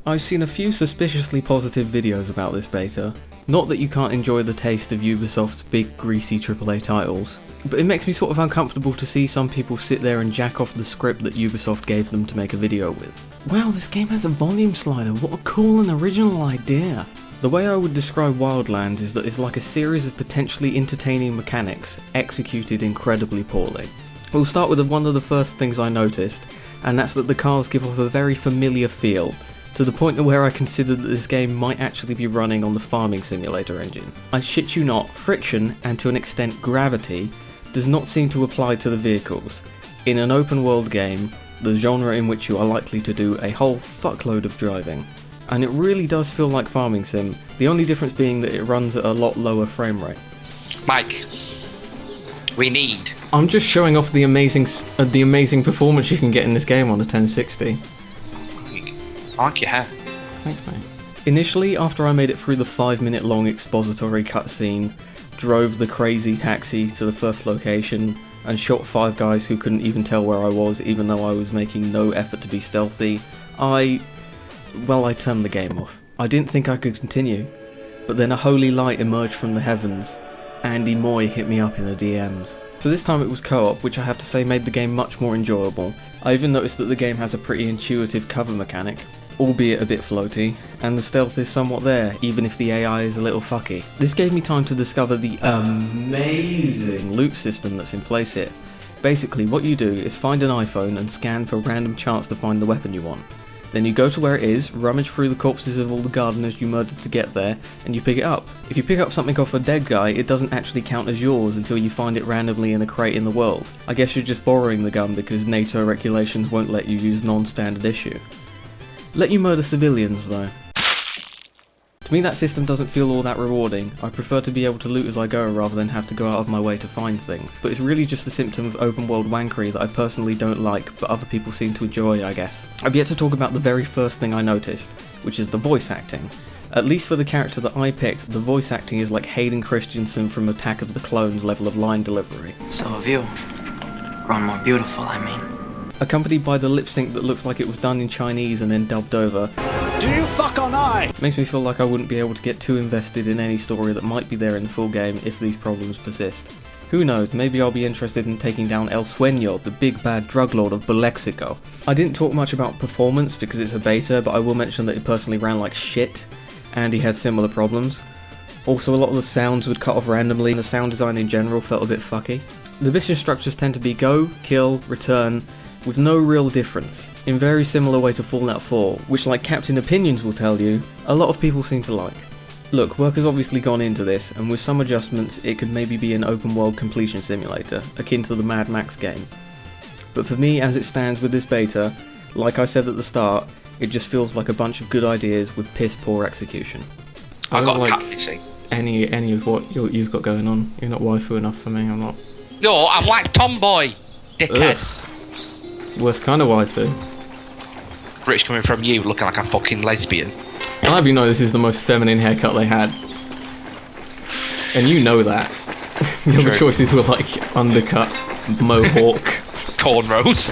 I've seen a few suspiciously positive videos about this beta. Not that you can't enjoy the taste of Ubisoft's big greasy AAA titles, but it makes me sort of uncomfortable to see some people sit there and jack off the script that Ubisoft gave them to make a video with. Wow, this game has a volume slider, what a cool and original idea! The way I would describe Wildlands is that it's like a series of potentially entertaining mechanics, executed incredibly poorly. We'll start with one of the first things I noticed, and that's that the cars give off a very familiar feel, to the point where I considered that this game might actually be running on the farming simulator engine. I shit you not, friction, and to an extent gravity, does not seem to apply to the vehicles. In an open world game, the genre in which you are likely to do a whole fuckload of driving. And it really does feel like farming sim, the only difference being that it runs at a lot lower frame rate. Mike, we need... I'm just showing off the amazing performance you can get in this game on a 1060. I like your hair. Thanks, mate. Initially, after I made it through the 5-minute long expository cutscene, drove the crazy taxi to the first location, and shot 5 guys who couldn't even tell where I was even though I was making no effort to be stealthy, I turned the game off. I didn't think I could continue, but then a holy light emerged from the heavens. Andy Moy hit me up in the DMs. So this time it was co-op, which I have to say made the game much more enjoyable. I even noticed that the game has a pretty intuitive cover mechanic, albeit a bit floaty, and the stealth is somewhat there, even if the AI is a little fucky. This gave me time to discover the amazing loot system that's in place here. Basically, what you do is find an iPhone and scan for a random chance to find the weapon you want. Then you go to where it is, rummage through the corpses of all the gardeners you murdered to get there, and you pick it up. If you pick up something off a dead guy, it doesn't actually count as yours until you find it randomly in a crate in the world. I guess you're just borrowing the gun because NATO regulations won't let you use non-standard issue. Let you murder civilians though. To me that system doesn't feel all that rewarding. I prefer to be able to loot as I go rather than have to go out of my way to find things. But it's really just a symptom of open world wankery that I personally don't like, but other people seem to enjoy, I guess. I've yet to talk about the very first thing I noticed, which is the voice acting. At least for the character that I picked, the voice acting is like Hayden Christensen from Attack of the Clones level of line delivery. So have you grown more beautiful, I mean. Accompanied by the lip sync that looks like it was done in Chinese and then dubbed over. Do you fuck on eye? Makes me feel like I wouldn't be able to get too invested in any story that might be there in the full game if these problems persist. Who knows, maybe I'll be interested in taking down El Sueño, the big bad drug lord of Bulexico. I didn't talk much about performance because it's a beta, but I will mention that it personally ran like shit, and he had similar problems. Also, a lot of the sounds would cut off randomly, and the sound design in general felt a bit fucky. The mission structures tend to be go, kill, return, with no real difference, in very similar way to Fallout 4, which like Captain Opinions will tell you, a lot of people seem to like. Look, work has obviously gone into this, and with some adjustments it could maybe be an open world completion simulator, akin to the Mad Max game. But for me, as it stands with this beta, like I said at the start, it just feels like a bunch of good ideas with piss poor execution. I got don't a like cat missing. any of what you've got going on. You're not waifu enough for me, I'm not. No, I'm like Tomboy, dickhead. Ugh. Worst kind of waifu. Rich coming from you, looking like a fucking lesbian. I'll have you know this is the most feminine haircut they had. And you know that. The other choices were like undercut, mohawk. Cornrows.